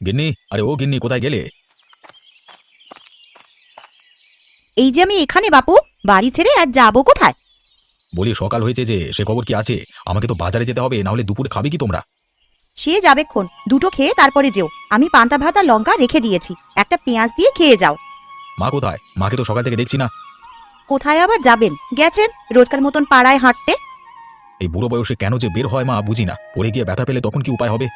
গিন্নি, আরে ও গিন্নি, কোথায় গেলে? এই যে আমি এখানে বাপু, বাড়ি ছেড়ে আর যাবো কোথায়? বলি সকাল হয়েছে যে, সে খবর কি আছে? আমাকে তো বাজারে যেতে হবে, না হলে দুপুরে খাবে কি তোমরা? সে যাবেক্ষণ, দুটো খেয়ে তারপরে যেও। আমি পান্তা ভাত আর লঙ্কা রেখে দিয়েছি, একটা পেঁয়াজ দিয়ে খেয়ে যাও। মা কোথায়? মাকে তো সকাল থেকে দেখছি না। কোথায় আবার যাবেন, গেছেন রোজকার মতন পাড়ায় হাঁটতে। এই বুড়ো বয়সে কেন যে বের হয় মা বুঝি না। পড়ে গিয়ে ব্যথা পেলে তখন কি উপায় হবে?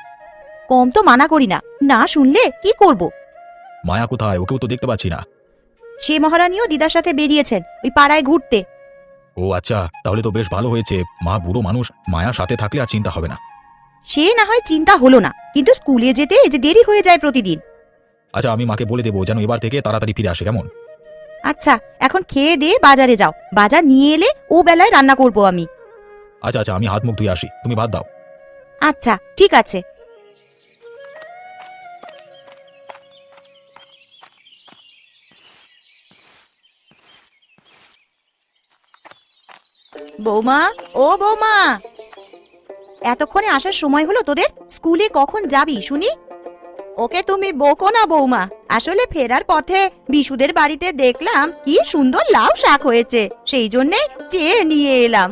কম তো মানা করি না, না শুনলে কি করব? মায়া কোথায়? ওকেও তো দেখতে পাচ্ছি না। সে মহারানীও দিদার সাথে বেরিয়েছেন ওই পাড়ায় ঘুরতে। ও আচ্ছা, তাহলে তো বেশ ভালো হয়েছে। মা বুড়ো মানুষ, মায়া সাথে থাকলে আর চিন্তা হবে না। সে না হয় চিন্তা হলো না, কিন্তু স্কুলে যেতে এই যে দেরি হয়ে যায় প্রতিদিন। আচ্ছা, আমি মাকে বলে দেবো যেন এবার থেকে তাড়াতাড়ি ফিরে আসে, কেমন? আচ্ছা, এখন খেয়ে দিয়ে বাজারে যাও, বাজার নিয়ে এলে ও বেলায় রান্না করব আমি। আচ্ছা আচ্ছা, আমি হাত মুখ ধুয়ে আসি, তুমি ভাত দাও। আচ্ছা ঠিক আছে। বৌমা, ও বৌমা, এতক্ষণে আসার সময় হলো তোদের? স্কুলে কখন যাবি শুনি? ওকে তুমি বকো না বৌমা, আসলে ফেরার পথে বিশুদের বাড়িতে দেখলাম কি সুন্দর লাউ শাক হয়েছে, সেই জন্যে চেয়ে নিয়ে এলাম।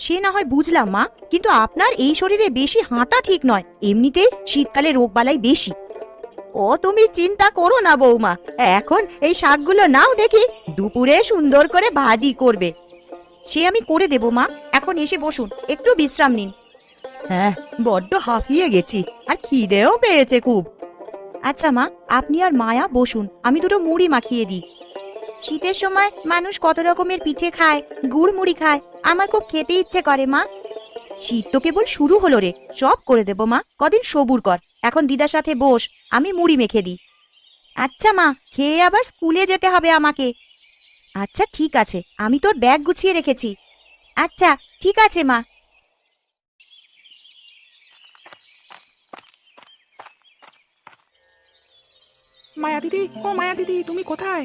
সে না হয় বুঝলাম মা, কিন্তু আপনার এই শরীরে বেশি হাঁটা ঠিক নয়, এমনিতেই শীতকালে রোগবালাই বেশি। ও তুমি চিন্তা করো না বৌমা, এখন এই শাকগুলো নাও দেখি, দুপুরে সুন্দর করে ভাজি করবে। সে আমি করে দেব মা, এখন এসে বসুন, একটু বিশ্রাম নিন। হ্যাঁ, বড্ড হাঁপিয়ে গেছি, আর খিদেও পেয়েছে খুব। আচ্ছা মা, আপনি আর মায়া বসুন, আমি দুটো মুড়ি মাখিয়ে দিই। শীতের সময় মানুষ কত রকমের পিঠে খায়, গুড় মুড়ি খায়, আমার খুব খেতে ইচ্ছে করে মা। শীত তো কেবল শুরু হলো রে, সব করে দেব মা, কদিন সবুর কর। এখন দিদার সাথে বস, আমি মুড়ি মেখে দিই। আচ্ছা মা, খেয়ে আবার স্কুলে যেতে হবে আমাকে। আচ্ছা ঠিক আছে, আমি তোর ব্যাগ গুছিয়ে রেখেছি। আচ্ছা ঠিক আছে মা। মায়া দিদি, ও মায়া দিদি, তুমি কোথায়?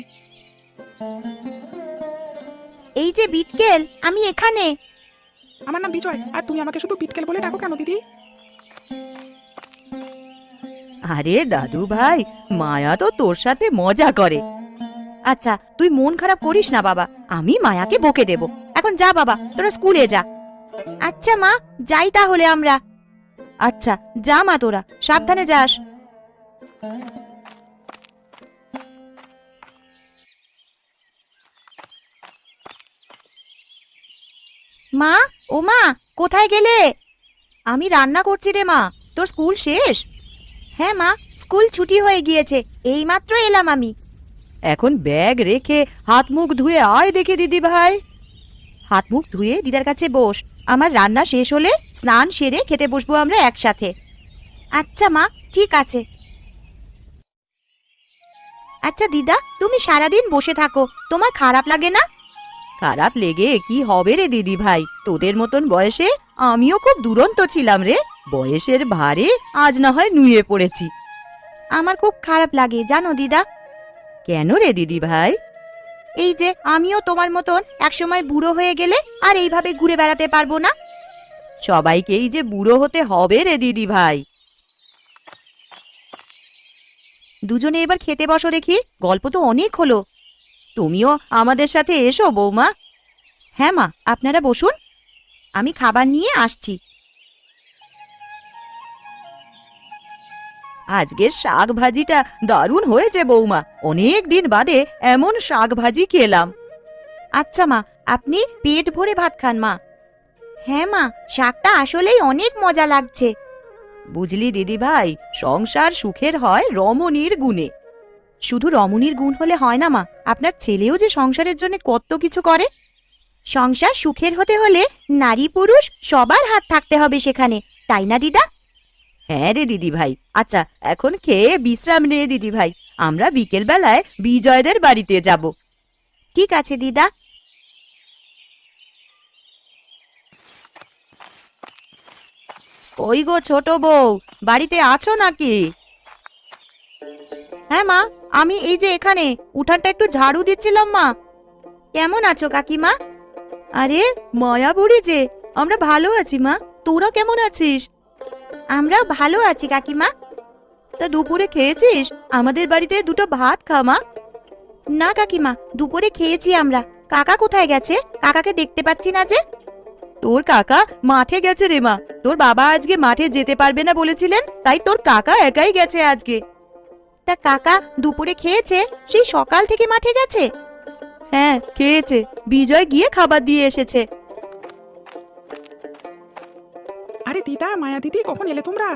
এই যে বিটকেল, আমি এখানে। আমার নাম বিজয়, আর তুমি আমাকে শুধু পিটকেল বলে ডাকো কেন দিদি? আরে দাদু ভাই, মায়া তো তোর সাথে মজা করে। আচ্ছা তুই মন খারাপ করিস না বাবা, আমি মায়াকে বকে দেব। এখন যা বাবা, তোরা স্কুলে যা। আচ্ছা মা, যাই তাহলে আমরা। আচ্ছা যা মা, তোরা সাবধানে যাস। মা, ও মা, কোথায় গেলে? আমি রান্না করছি রে মা। তোর স্কুল শেষ? হ্যাঁ মা, স্কুল ছুটি হয়ে গিয়েছে, এইমাত্র এলাম আমি। এখন ব্যাগ রেখে হাত মুখ ধুয়ে আয় দেখি দিদি ভাই। হাত মুখ ধুয়ে দিদার কাছে বস, আমার রান্না শেষ হলে স্নান সেরে খেতে বসবো আমরা একসাথে। আচ্ছা মা, ঠিক আছে। আচ্ছা দিদা, তুমি সারাদিন বসে থাকো, তোমার খারাপ লাগে না? খারাপ লেগে কি হবে রে দিদি ভাই, তোদের মতন বয়সে আমিও খুব দুরন্ত ছিলাম রে, বয়সের ভারে আজ না হয় নুয়ে পড়েছি। আমার খুব খারাপ লাগে জানো দিদা। কেন রে দিদি ভাই? এই যে আমিও তোমার মতন একসময় বুড়ো হয়ে গেলে আর এইভাবে ঘুরে বেড়াতে পারবো না। সবাইকেই যে বুড়ো হতে হবে রে দিদি ভাই। দুজনে এবার খেতে বসো দেখি, গল্প তো অনেক হলো। তুমিও আমাদের সাথে এসো বৌমা। হ্যাঁ মা, আপনারা বসুন, আমি খাবার নিয়ে আসছি। আজকের শাক ভাজিটা দারুণ হয়েছে বৌমা, অনেক দিন বাদে এমন শাক ভাজি খেলাম। আচ্ছা মা, আপনি পেট ভরে ভাত খান মা। হ্যাঁ মা, শাকটা আসলেই অনেক মজা লাগছে। বুঝলি দিদি ভাই, সংসার সুখের হয় রমণীর গুণে। শুধু রমণীর গুণ হলে হয় না মা, আপনার ছেলেও যে সংসারের জন্য কত কিছু করে। সংসার সুখের হতে হলে নারী পুরুষ সবার হাত থাকতে হবে সেখানে, তাই না দিদা? হ্যাঁ রে দিদি ভাই। আচ্ছা এখন খেয়ে বিশ্রাম নে দিদি ভাই, আমরা বিকেল বেলায় বিজয়দের বাড়িতে যাব। ঠিক আছে দিদা। ওই গো ছোট বউ, বাড়িতে আছো নাকি? হ্যাঁ মা, আমি এই যে এখানে উঠানটা একটু ঝাড়ু দিচ্ছিলাম মা। কেমন আছো কাকিমা? আরে মায়া বুড়ি যে, আমরা ভালো আছি মা, তোরা কেমন আছিস? আমরাও ভালো আছি কাকিমা। তা দুপুরে খেয়েছিস? আমাদের বাড়িতে দুটো ভাত খা মা। না কাকিমা, দুপুরে খেয়েছি আমরা। কাকা কোথায় গেছে? কাকাকে দেখতে পাচ্ছি না যে। তোর কাকা মাঠে গেছে রে মা। তোর বাবা আজকে মাঠে যেতে পারবে না বলেছিলেন, তাই তোর কাকা একাই গেছে আজকে। তা কাকা দুপুরে খেয়েছে? সেই সকাল থেকে মাঠে গেছে? হ্যাঁ খেয়েছে, বিজয় গিয়ে খাবার দিয়ে এসেছে। আরে দিদা, মায়া দিদি, কখন এলে তোমরা?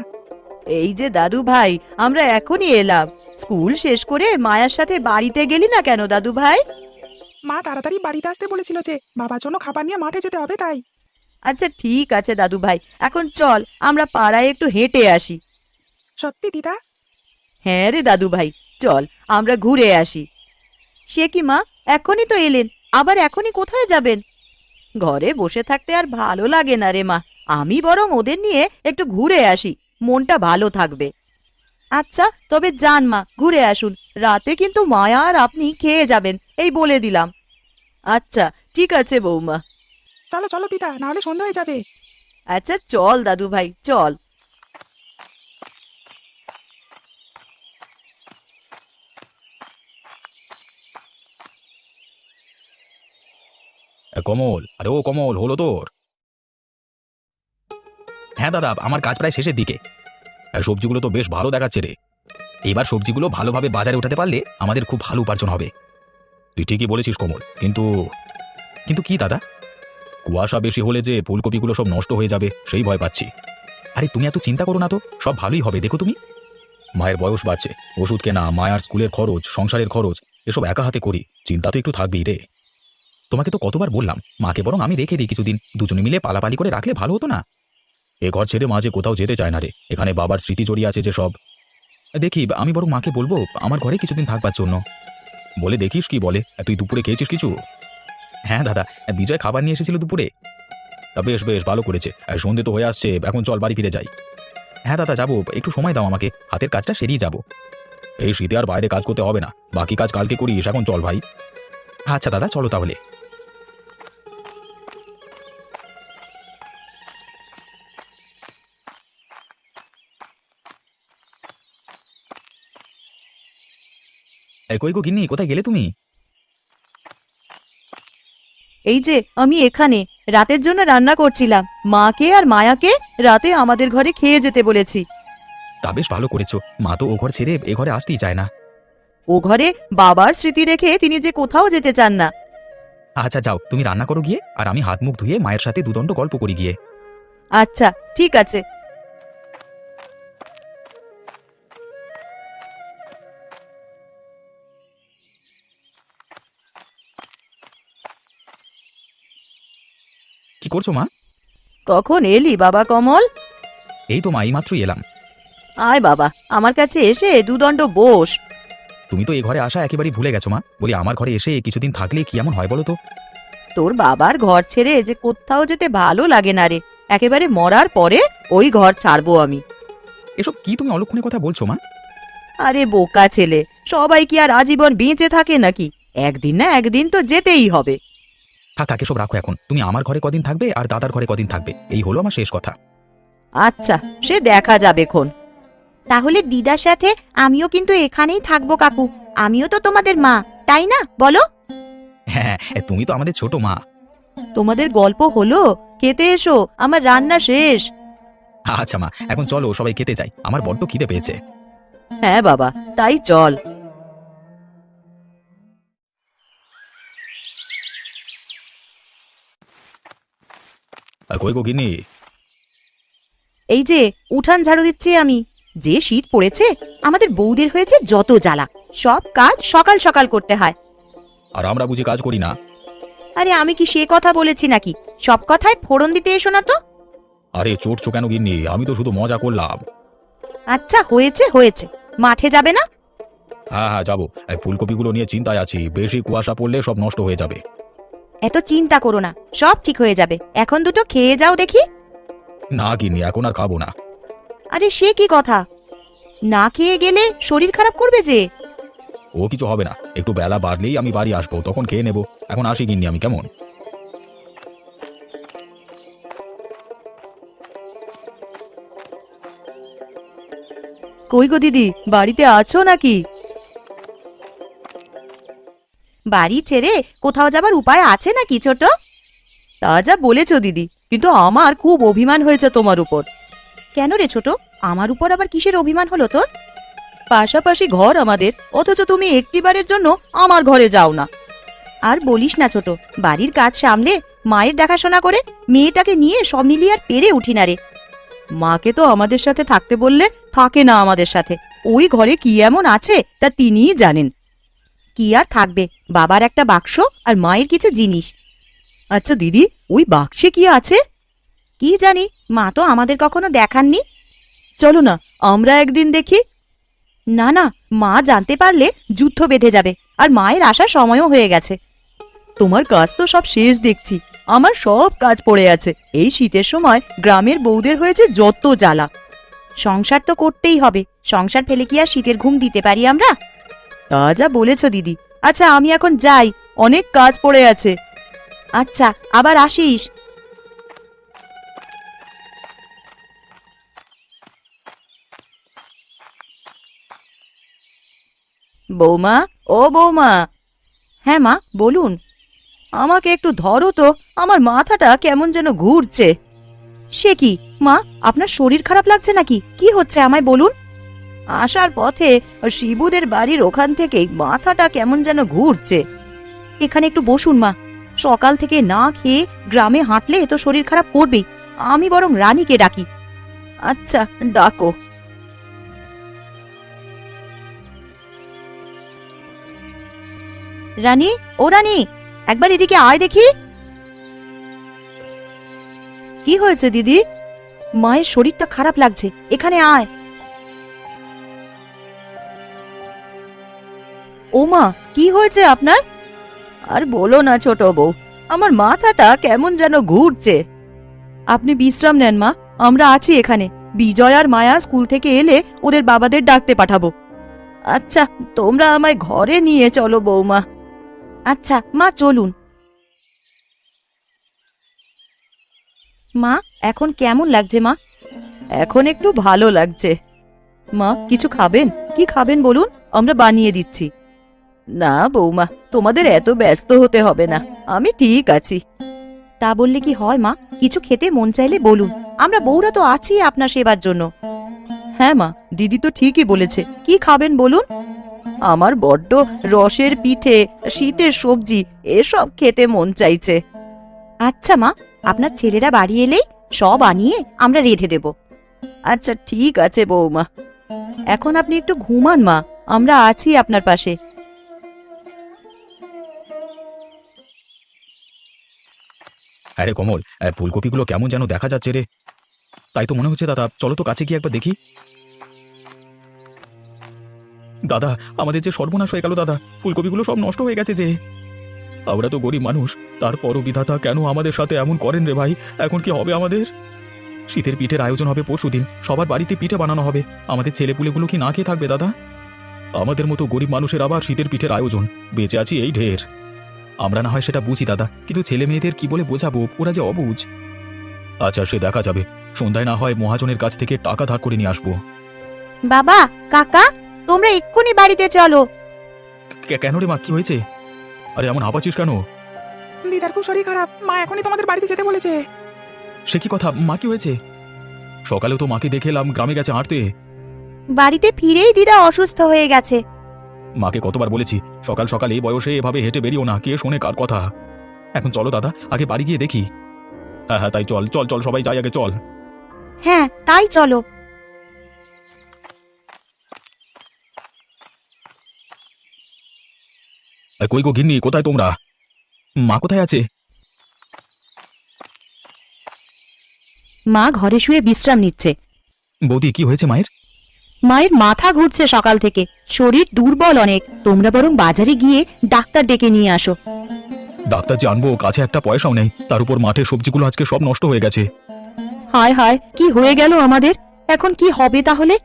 এই যে দাদু ভাই, আমরা এখনই এলাম। স্কুল শেষ করে মায়ার সাথে বাড়িতে গেলি না কেন দাদু ভাই? মা তাড়াতাড়ি বাড়িতে আসতে বলেছিল যে বাবার জন্য খাবার নিয়ে মাঠে যেতে হবে, তাই। আচ্ছা ঠিক আছে দাদু ভাই, এখন চল আমরা পাড়ায় একটু হেঁটে আসি। সত্যি দিদা? হ্যাঁ রে দাদু ভাই, চল আমরা ঘুরে আসি। সে কি মা, এখনই তো এলেন, আবার এখনই কোথায় যাবেন? ঘরে বসে থাকতে আর ভালো লাগে না রে মা, আমি বরং ওদের নিয়ে একটু ঘুরে আসি, মনটা ভালো থাকবে। আচ্ছা তবে যান মা, ঘুরে আসুন। রাতে কিন্তু মায়া আর আপনি খেয়ে যাবেন, এই বলে দিলাম। আচ্ছা ঠিক আছে বৌমা। চলো চলো দিদা, নাহলে সন্ধ্যা হয়ে যাবে। আচ্ছা চল দাদু ভাই, চল। কমল, আরে ও কমল, হলো তোর? হ্যাঁ দাদা, আমার কাজ প্রায় শেষের দিকে। সবজিগুলো তো বেশ ভালো দেখাচ্ছে রে। এবার সবজিগুলো ভালোভাবে বাজারে উঠাতে পারলে আমাদের খুব ভালো উপার্জন হবে। তুই ঠিকই বলেছিস কমল, কিন্তু কিন্তু কি দাদা? কুয়াশা বেশি হলে যে ফুলকপিগুলো সব নষ্ট হয়ে যাবে সেই ভয় পাচ্ছি। আরে তুমি এত চিন্তা করো না তো, সব ভালোই হবে। দেখো তুমি, মায়ের বয়স বাড়ছে, ওষুধ কেনা, মায়ার স্কুলের খরচ, সংসারের খরচ, এসব একা হাতে করি, চিন্তা তো একটু থাকবেই রে। তোমাকে তো কতবার বললাম, মাকে বরং আমি রেখে দিই কিছুদিন, দুজনে মিলে পালাপালি করে রাখলে ভালো হতো না? এ ঘর ছেড়ে মা যে কোথাও যেতে চায় না রে, এখানে বাবার স্মৃতি জড়িয়ে আছে যে সব। দেখি, আমি বরং মাকে বলবো আমার ঘরে কিছুদিন থাকবার জন্য। বলে দেখিস কি বলে। তুই দুপুরে খেয়েছিস কিছু? হ্যাঁ দাদা, বিজয় খাবার নিয়ে এসেছিল দুপুরে। তা বেশ বেশ ভালো করেছে। সন্ধে তো হয়ে আসছে, এখন চল বাড়ি ফিরে যাই। হ্যাঁ দাদা যাবো, একটু সময় দাও আমাকে, হাতের কাজটা সেরিয়ে যাবো। এই শীতে আর বাইরে কাজ করতে হবে না, বাকি কাজ কালকে করিস, এখন চল ভাই। আচ্ছা দাদা চলো তাহলে। কই গো গিন্নি, কোথায় গেলে তুমি? এই যে আমি এখানে রাতের জন্য রান্না করছিলাম, মাকে আর মায়াকে রাতে আমাদের ঘরে খেয়ে যেতে বলেছি। তা বেশ ভালো করেছো, মা তো ও ঘর ছেড়ে এ ঘরে আসতেই চায় না। ও ঘরে বাবার স্মৃতি রেখে তিনি যে কোথাও যেতে চান না। আচ্ছা যাও, তুমি রান্না করো গিয়ে, আর আমি হাত মুখ ধুয়ে মায়ের সাথে দুদণ্ড গল্প করি গিয়ে। আচ্ছা ঠিক আছে। কি করছো মা? কখন এলি বাবা কমল? এই তো মা, এইমাত্রই এলাম। আয় বাবা, আমার কাছে এসে দুদণ্ড বস। তুমি তো এই ঘরে আসা একেবারেই ভুলে গেছো মা, বলি আমার ঘরে এসে কিছুদিন থাকলে কি এমন হয় বলো তো? তোর বাবার ঘর ছেড়ে যে কোথাও যেতে ভালো লাগে না রে, একেবারে মরার পরে ওই ঘর ছাড়বো আমি। এসব কি তুমি অলক্ষণে কথা বলছো মা? আরে বোকা ছেলে, সবাই কি আর আজীবন বেঁচে থাকে নাকি? একদিন না একদিন তো যেতেই হবে। থাক থাক, এসব রাখো এখন। তুমি আমার ঘরে কদিন থাকবে আর দাদার ঘরে কদিন থাকবে, এই হলো আমার শেষ কথা। আচ্ছা সে দেখা যাবে খন। তাহলে দিদার সাথে আমিও কিন্তু এখানেই থাকবো কাকু, আমিও তো তোমাদের মা, তাই না বলো? হ্যাঁ, তুমি তো আমাদের ছোট মা। তোমাদের গল্প হলো, খেতে এসো, আমার রান্না শেষ। আচ্ছা মা, এখন চলো সবাই খেতে যাই, আমার বড্ড খিদে পেয়েছে। হ্যাঁ বাবা, তাই চল। কই গো গিন্নি? এই যে উঠান ঝাড়ু দিচ্ছি আমি। যে শীত পড়েছে, আমাদের বৌদের হয়েছে যত জ্বালা, সব কাজ সকাল সকাল করতে হয়। আর আমরা বুঝি কাজ করি না? আরে আমি কি সে কথা বলেছি নাকি? সব কথায় ফোড়ন দিতে এসো না তো। আরে চটছো কেন গিন্নি, আমি তো শুধু মজা করলাম। আচ্ছা হয়েছে হয়েছে, মাঠে যাবে না? হ্যাঁ হ্যাঁ যাবো, এই ফুলকপিগুলো নিয়ে চিন্তায় আছি, বেশি কুয়াশা পড়লে সব নষ্ট হয়ে যাবে। এত চিন্তা করো না, সব ঠিক হয়ে যাবে। এখন দুটো খেয়ে যাও দেখি। না গিন্নি, এখন আর খাবো না। আরে সে কি কথা? না খেয়ে গেলে শরীর খারাপ করবে যে। ও কিছু হবে না, একটু বেলা বাড়লেই আমি বাড়ি আসবো, তখন খেয়ে নেবো। এখন আসি গিন্নি আমি, কেমন? কই গো দিদি, বাড়িতে আছো নাকি? বাড়ি ছেড়ে কোথাও যাবার উপায় আছে নাকি ছোট? তা যা বলেছো দিদি, কিন্তু আমার খুব অভিমান হয়েছে তোমার উপর। কেন রে ছোট, আমার উপর আবার কিসের অভিমান হলো তোর? পাশাপাশি ঘর আমাদের, অথচ তুমি একটিবারের জন্য আমার ঘরে যাও না। আর বলিস না ছোট, বাড়ির কাজ সামলে মায়ের দেখাশোনা করে মেয়েটাকে নিয়ে সব মিলিয়ে আর পেরে উঠি না রে। মাকে তো আমাদের সাথে থাকতে বললে থাকে না আমাদের সাথে। ওই ঘরে কি এমন আছে তা তিনিই জানেন। কি আর থাকবে, বাবার একটা বাক্স আর মায়ের কিছু জিনিস। আচ্ছা দিদি, ওই বাক্সে কি আছে? কি জানি, মা তো আমাদের কখনো দেখাননি। চলো না, আমরা একদিন দেখি। না না, মা জানতে পারলে যুদ্ধ বেঁধে যাবে, আর মায়ের আসার সময়ও হয়ে গেছে। তোমার কাজ তো সব শেষ দেখছি, আমার সব কাজ পড়ে আছে। এই শীতের সময় গ্রামের বউদের হয়েছে যত জ্বালা। সংসার তো করতেই হবে, সংসার ফেলে কি আর শীতের ঘুম দিতে পারি আমরা? তা যা বলেছ দিদি। আচ্ছা আমি এখন যাই, অনেক কাজ পড়ে আছে। আচ্ছা, আবার আসিস। বৌমা, ও বৌমা। হ্যাঁ মা, বলুন। আমাকে একটু ধরো তো, আমার মাথাটা কেমন যেন ঘুরছে। সে কি মা, আপনার শরীর খারাপ লাগছে নাকি? কি হচ্ছে আমায় বলুন। আসার পথে শিবুদের বাড়ির ওখান থেকেই মাথাটা কেমন যেন ঘুরছে। এখানে একটু বসুন মা, সকাল থেকে না খেয়ে গ্রামে হাঁটলে তো শরীর খারাপ করবেই। আমি বরং রানীকে ডাকি। আচ্ছা, ডাকো। রানী, ও রানী, একবার এদিকে আয় দেখি। কি হয়েছে দিদি? মায়ের শরীরটা খারাপ লাগছে, এখানে আয়। ও মা, কি হয়েছে আপনার? আর বলো না ছোট বউ, আমার মাথাটা কেমন যেন ঘুরছে। আপনি বিশ্রাম নেন মা, আমরা আছি এখানে। বিজয় আর মায়া স্কুল থেকে এলে ওদের বাবাদের ডাকতে পাঠাবো। আচ্ছা, তোমরা আমায় ঘরে নিয়ে চলো বৌমা। আচ্ছা মা, চলুন। মা, এখন কেমন লাগছে মা? এখন একটু ভালো লাগছে। মা, কিছু খাবেন? কি খাবেন বলুন, আমরা বানিয়ে দিচ্ছি। না বৌমা, তোমাদের এত ব্যস্ত হতে হবে না, আমি ঠিক আছি। তা বললে কি হয় মা, কিছু খেতে মন চাইলে বলুন, আমরা বউরা তো আছি আপনার সেবার জন্য। হ্যাঁ মা, দিদি তো ঠিকই বলেছে। কি খাবেন বলুন? আমার বড্ড রসের পিঠে, শীতের সবজি এসব খেতে মন চাইছে। আচ্ছা মা, আপনার ছেলেরা বাড়ি এলেই সব আনিয়ে আমরা রেঁধে দেব। আচ্ছা ঠিক আছে বৌমা, এখন আপনি একটু ঘুমান মা, আমরা আছি আপনার পাশে। আরে কমল, ফুলকপিগুলো কেমন যেন দেখা যাচ্ছে রে। তাই তো মনে হচ্ছে দাদা, চলো তো কাছে গিয়ে একবার দেখি। দাদা, আমাদের যে সর্বনাশ হয়ে গেল দাদা, ফুলকপিগুলো সব নষ্ট হয়ে গেছে যে। আমরা তো গরিব মানুষ, তারপরও বিধাতা কেন আমাদের সাথে এমন করেন রে ভাই। এখন কি হবে আমাদের? শীতের পিঠের আয়োজন হবে পরশুদিন, সবার বাড়িতে পিঠে বানানো হবে। আমাদের ছেলেপুলেগুলো কি না খেয়ে থাকবে দাদা? আমাদের মতো গরিব মানুষের আবার শীতের পিঠের আয়োজন, বেঁচে আছি এই ঢের। আমরা না হয় সেটা বুঝি দাদা, কিন্তু ছেলে মেয়েদের কি বলে বোঝাবো, ওরা যে অবুঝ। আচ্ছা, সে দেখা যাবে। সন্ধ্যায় না হয় মহাজনের কাছ থেকে টাকা ধার করে নিয়ে আসবো। বাবা, কাকা, তোমরা এক্ষুনি বাড়িতে চলো। কেন রে মা, কি হয়েছে? আরে এমন হাঁপাচ্ছিস কেন? দিদার খুব শরীর খারাপ, মা এখনই তোমাদের বাড়িতে যেতে বলেছে। সে কি কথা, মা কি হয়েছে? সকালেও তো মাকে দেখে এলাম, গ্রামে গেছে হাঁটতে। বাড়িতে ফিরেই দিদা অসুস্থ হয়ে গেছে। মাকে কতবার বলেছি সকাল সকাল এই বয়সে এভাবে হেঁটে বেরিও না, কে শোনে কার কথা। এখন চলো দাদা, আগে বাড়ি গিয়ে দেখি। হ্যাঁ হ্যাঁ, তাই চল চল চল, সবাই যাই আগে, চল। হ্যাঁ তাই চলো। কই গো গিন্নি, কোথায় তোমরা? মা কোথায় আছে? মা ঘরে শুয়ে বিশ্রাম নিচ্ছে। বৌদি, কি হয়েছে মায়ের? মায়ের মাথা ঘুরছে সকাল থেকে, শরীর দুর্বল অনেক। তোমরা বরং বাজারে গিয়ে ডাক্তার ডেকে নিয়ে আসো। ডাক্তার যে আনবো, কাছে একটা পয়সাও নেই, তার উপর মাঠের সবজিগুলো আজকে সব নষ্ট হয়ে গেছে। হায় হায়, কি হয়ে গেল আমাদের? এখন কি হবে তাহলে?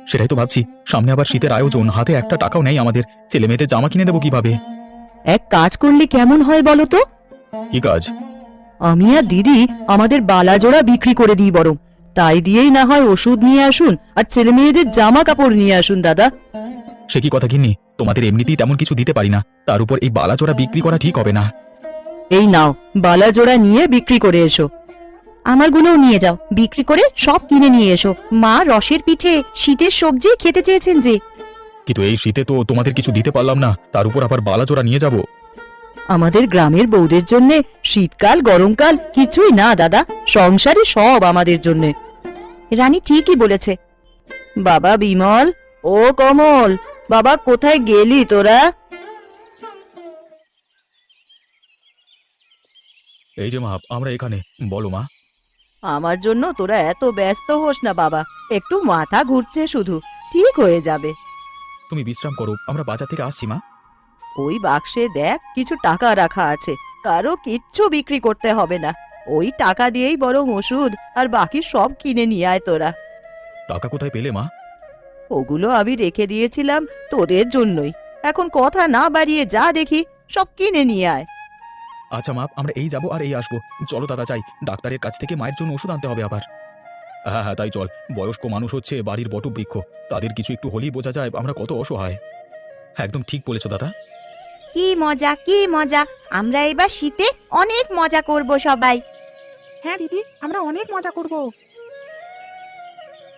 সেটাই তো ভাবছি, সামনে আবার শীতের আয়োজন, হাতে একটা টাকাও নেই আমাদের। ছেলে মেয়েদের জামা কিনে দেবো কিভাবে? এক কাজ করলে কেমন হয় বলো তো? কি কাজ? আমি আর দিদি আমাদের বালাজোড়া বিক্রি করে দিই বরং। তাই দিয়েই না হয় ওষুধ নিয়ে আসুন আর ছেলে মেয়েদের জামা কাপড় নিয়ে আসুন দাদা। সে কি কথা গিন্নি, তোমাদের এমনিতেই তেমন কিছু দিতে পারি না, তার উপর এই বালাচোরা বিক্রি করা ঠিক হবে না। এই নাও বালা জোড়া নিয়ে বিক্রি করে এসো। আমারগুলোও নিয়ে যাও, বিক্রি করে সব কিনে নিয়ে এসো। মা রসের পিঠে শীতের সবজি খেতে চেয়েছেন যে। কিন্তু এই শীতে তো তোমাদের কিছু দিতে পারলাম না, তার উপর আবার বালাচোরা নিয়ে যাব। আমাদের গ্রামের বউদের জন্য শীতকাল গরমকাল কিছুই না দাদা, সংসারে সব আমাদের জন্য। রানী ঠিকই বলেছে। বাবা বিমল, ও কমল, বাবা কোথায় গেলি তোরা? এই যে মা, আমরা এখানে। বলো মা। আমার জন্য তোরা এত ব্যস্ত হোস না বাবা, একটু মাথা ঘুরছে শুধু, ঠিক হয়ে যাবে। তুমি বিশ্রাম করো, আমরা বাজার থেকে আসছি মা। ওই বাক্সে দেখ কিছু টাকা রাখা আছে, কারো কিচ্ছু বিক্রি করতে হবে না। ওই টাকা দিয়েই বরং ওষুধ আর বাকি সব কিনে নিয়ে আয় তোরা। টাকা কোথায় পেলে মা? ওগুলো আমি রেখে দিয়েছিলাম তোদের জন্যই, এখন কথা না বাড়িয়ে যা দেখি সব কিনে নিয়ে আয়। আচ্ছা মা, আমরা এই যাব আর এই আসবো। চলো দাদা, যাই, ডাক্তারের কাছ থেকে মায়ের জন্য ওষুধ আনতে হবে আবার। হ্যাঁ হ্যাঁ, তাই চল। বয়স্ক মানুষ হচ্ছে বাড়ির বটবৃক্ষ, তাদের কিছু একটু হলেই বোঝা যায় আমরা কত অসহায়। হ্যাঁ, একদম ঠিক বলেছো দাদা। কি মজা, কি মজা! আমরা এবার শীতে অনেক মজা করব সবাই। হ্যাঁ দিদি, আমরা অনেক মজা করব।